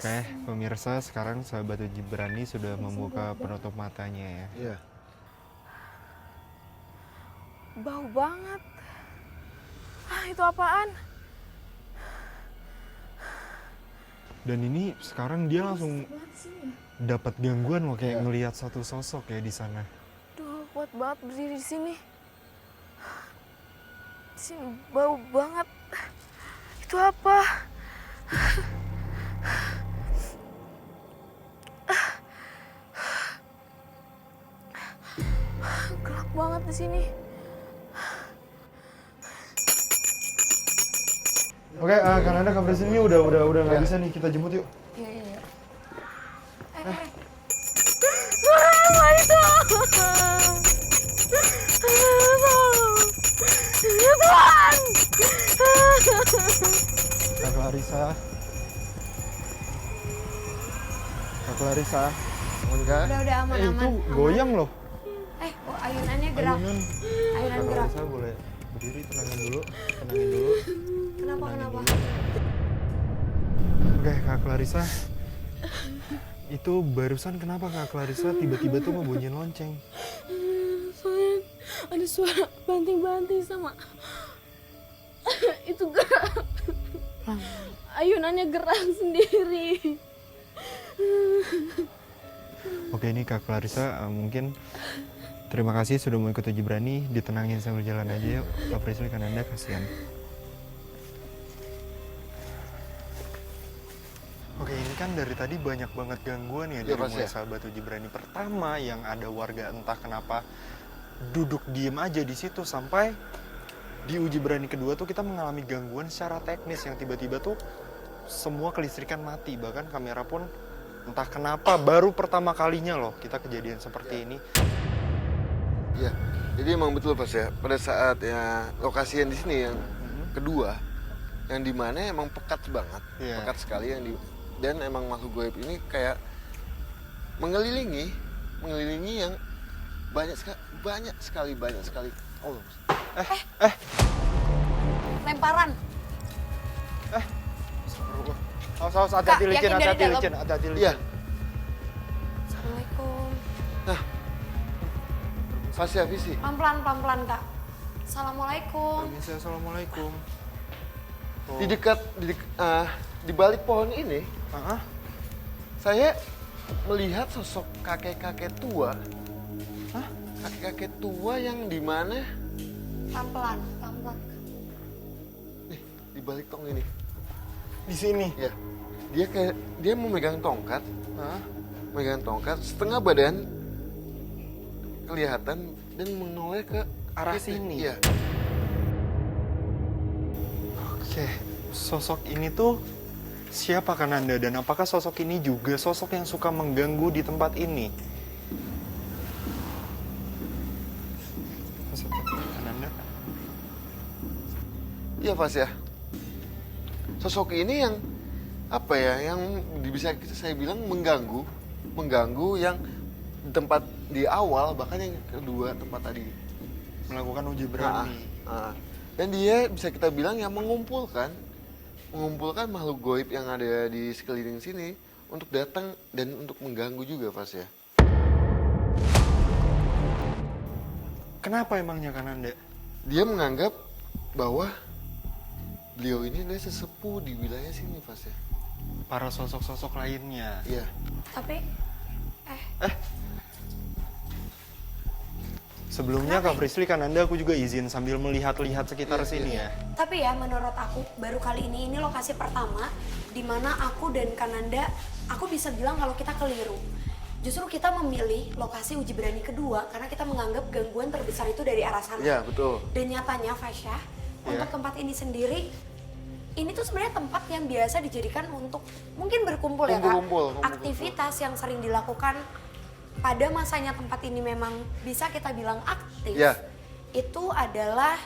Oke, pemirsa, sekarang sahabat Uji Berani sudah membuka penutup matanya ya. Iya. Bau banget. Itu apaan? Dan ini sekarang dia langsung dapat gangguan loh, kayak ngelihat satu sosok ya di sana. Duh, kuat banget berdiri di sini. Di sini bau banget. Itu apa? Gelap banget di sini. Oke, kan Anda kabar sini udah nggak bisa nih, kita jemput yuk. Iya. Apa itu? Tuhan! Kak Clarissa. Kak Clarissa. Enggak. Udah aman. Itu goyang loh. Ayunannya gerak. Ayunan. Ayunan Kak gerak. Clarissa boleh berdiri, tenangin dulu. Tenangin dulu. Kenapa? Oke, Kak Clarissa. Itu barusan kenapa Kak Clarissa tiba-tiba tuh ngebunyiin lonceng? Soalnya ada suara banting-banting sama itu gerak. Ayunannya gerak sendiri. Oke, ini Kak Clarissa, mungkin terima kasih sudah mau ikut Uji Berani. Ditenangin sambil jalan aja yuk. Kak Prisli kan Anda kasihan. Oke, ini kan dari tadi banyak banget gangguan ya dari mulai sahabat Uji Berani. Pertama yang ada warga entah kenapa duduk diem aja di situ, sampai di Uji Berani kedua tuh kita mengalami gangguan secara teknis yang tiba-tiba tuh semua kelistrikan mati, bahkan kamera pun entah kenapa baru pertama kalinya loh kita kejadian seperti ini. Iya. Jadi emang betul Pas ya. Pada saat ya lokasi yang di sini yang kedua, yang dimana emang pekat banget, pekat sekali dan emang makhluk goib ini kayak mengelilingi yang banyak sekali. Oh, Lemparan. Awas, hati-hati licin, hati-hati licin. Iya. Assalamualaikum. Nah, Pas ya visi. Pelan-pelan Kak. Assalamualaikum. Permisi, assalamualaikum. Di balik pohon ini, Ah, saya melihat sosok kakek-kakek tua. Kakek-kakek tua yang di mana? Pelan-pelan. Nih, di balik tong ini. di sini. Ya. Dia memegang tongkat. Memegang tongkat setengah badan kelihatan dan menoleh ke Arah kita. sini. Iya. Oke, sosok ini tuh siapa kan Anda, dan apakah sosok ini juga sosok yang suka mengganggu di tempat ini? Sosok kan Anda? Iya Pas ya. Sosok ini yang apa ya? Yang bisa saya bilang mengganggu yang di awal, bahkan yang kedua tempat tadi Melakukan uji berani. Dan dia bisa kita bilang yang mengumpulkan makhluk goib yang ada di sekeliling sini untuk datang dan untuk mengganggu juga Pas ya. Kenapa emangnya kan Anda? Dia menganggap bahwa beliau ini adalah sesepuh di wilayah sini Pas ya. Para sosok-sosok lainnya. Iya. Tapi Sebelumnya Kak Prisli kan Anda, aku juga izin sambil melihat-lihat sekitar sini ya. Tapi ya menurut aku baru kali ini lokasi pertama di mana aku dan Kananda, aku bisa bilang kalau kita keliru. Justru kita memilih lokasi uji berani kedua karena kita menganggap gangguan terbesar itu dari arah sana. Iya, betul. Dan nyatanya Fasya, untuk tempat ini sendiri, ini tuh sebenarnya tempat yang biasa dijadikan untuk mungkin berkumpul ya Kak. Aktivitas yang sering dilakukan pada masanya tempat ini memang bisa kita bilang aktif. Ya. Itu adalah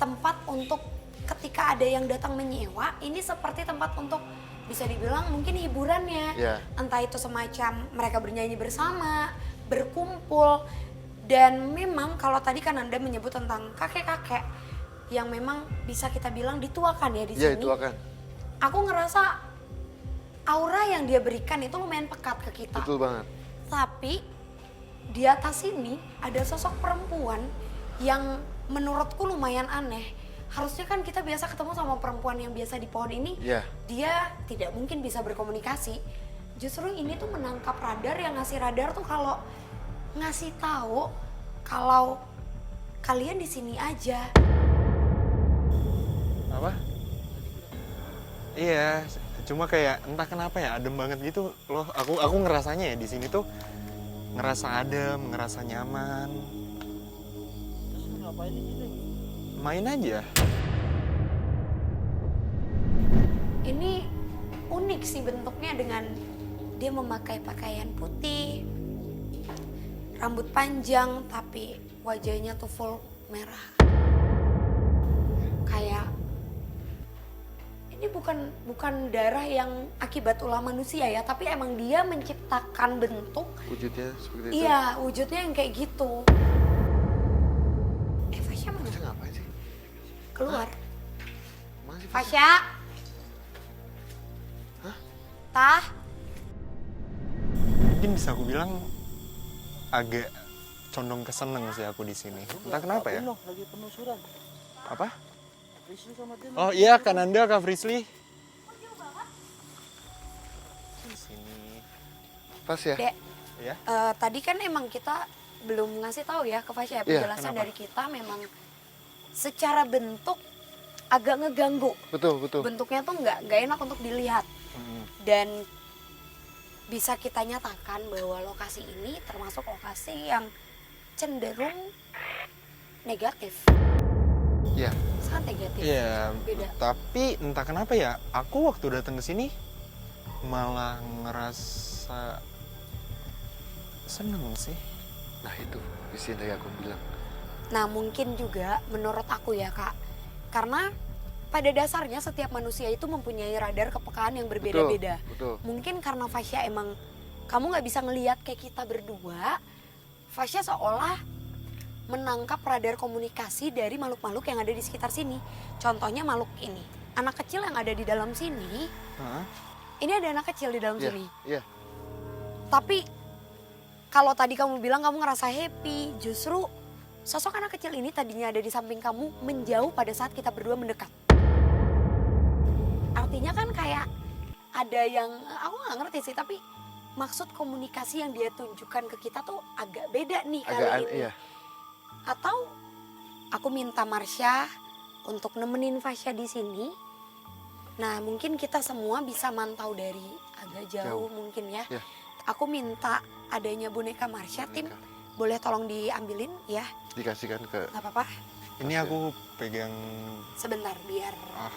tempat untuk ketika ada yang datang menyewa, ini seperti tempat untuk bisa dibilang mungkin hiburannya. Ya. Entah itu semacam mereka bernyanyi bersama, berkumpul. Dan memang kalau tadi kan Anda menyebut tentang kakek-kakek yang memang bisa kita bilang dituakan ya di sini. Iya, dituakan. Aku ngerasa aura yang dia berikan itu lumayan pekat ke kita. Betul banget. Tapi di atas sini ada sosok perempuan yang menurutku lumayan aneh. Harusnya kan kita biasa ketemu sama perempuan yang biasa di pohon ini, dia tidak mungkin bisa berkomunikasi. Justru ini tuh menangkap radar, yang ngasih radar tuh kalau ngasih tahu kalau kalian di sini aja. Apa? Iya, cuma kayak entah kenapa ya adem banget gitu loh. Aku ngerasanya ya di sini tuh ngerasa adem, ngerasa nyaman. Terus lu ngapain di sini? Main aja. Ini unik sih bentuknya, dengan dia memakai pakaian putih, rambut panjang tapi wajahnya tuh full merah. Kayak ini bukan darah yang akibat ulah manusia ya, tapi emang dia menciptakan bentuk. Wujudnya seperti itu. Iya, wujudnya yang kayak gitu. Fasya mana? Fasya ngapain sih? Keluar. Mana sih Fasya. Hah? Tah. Mungkin bisa aku bilang agak condong keseneng sih aku di sini. Entah kenapa ya. Penuh, lagi penelusuran. Apa? Rizky sama dia. Oh iya, Kananda, Kak Frisly. Di sini. Pas ya? Dek, Ya. tadi kan emang kita belum ngasih tahu ya ke Fasya, penjelasan kenapa? dari kita memang secara bentuk agak ngeganggu. Betul. Bentuknya tuh nggak enak untuk dilihat. Dan bisa kita nyatakan bahwa lokasi ini termasuk lokasi yang cenderung negatif. Iya. Sangat negatif. Iya, Beda. tapi entah kenapa ya, aku waktu datang ke sini malah ngerasa seneng sih. Nah itu isi yang tadi aku bilang. Nah mungkin juga menurut aku ya Kak, karena pada dasarnya setiap manusia itu mempunyai radar kepekaan yang berbeda-beda. Betul. Mungkin karena Fasya emang kamu nggak bisa ngelihat kayak kita berdua, Fasya seolah menangkap radar komunikasi dari makhluk-makhluk yang ada di sekitar sini. Contohnya makhluk ini, anak kecil yang ada di dalam sini. Ini ada anak kecil di dalam sini. Iya. Tapi kalau tadi kamu bilang kamu ngerasa happy, justru sosok anak kecil ini tadinya ada di samping kamu menjauh pada saat kita berdua mendekat. Artinya kan kayak ada yang, aku nggak ngerti sih, tapi maksud komunikasi yang dia tunjukkan ke kita tuh agak beda nih kali ini. Iya. Atau aku minta Marsha untuk nemenin Fasya di sini. Nah mungkin kita semua bisa mantau dari agak jauh mungkin ya. Iya. Aku minta adanya boneka Marsha, tim boleh tolong diambilin ya? Dikasihkan ke. Gak apa-apa. Ini aku pegang. Sebentar biar Ah.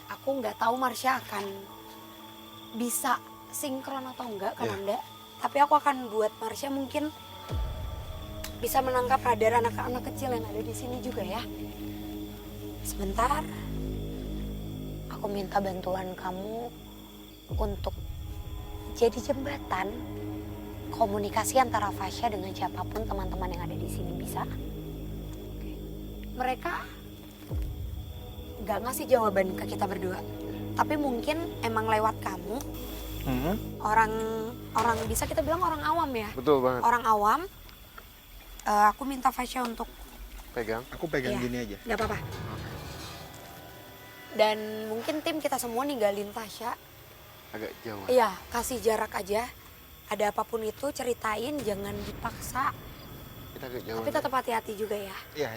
aku nggak tahu Marsha akan bisa sinkron atau enggak Kananda. Tapi aku akan buat Marsha mungkin bisa menangkap radar anak-anak kecil yang ada di sini juga ya. Sebentar. Aku minta bantuan kamu untuk jadi jembatan komunikasi antara Fasya dengan siapapun teman-teman yang ada di sini, bisa? Oke. Mereka nggak ngasih jawaban ke kita berdua, tapi mungkin emang lewat kamu, orang bisa kita bilang orang awam ya. Betul banget. Orang awam. Aku minta Fasya untuk Pegang. Aku pegang Iya, gini aja. nggak apa-apa. Dan mungkin tim kita semua ninggalin Fasya. Agak jauh. Iya, kasih jarak aja. Ada apapun itu ceritain, jangan dipaksa. Kita agak jauh. Tapi tetap hati-hati juga ya. Iya.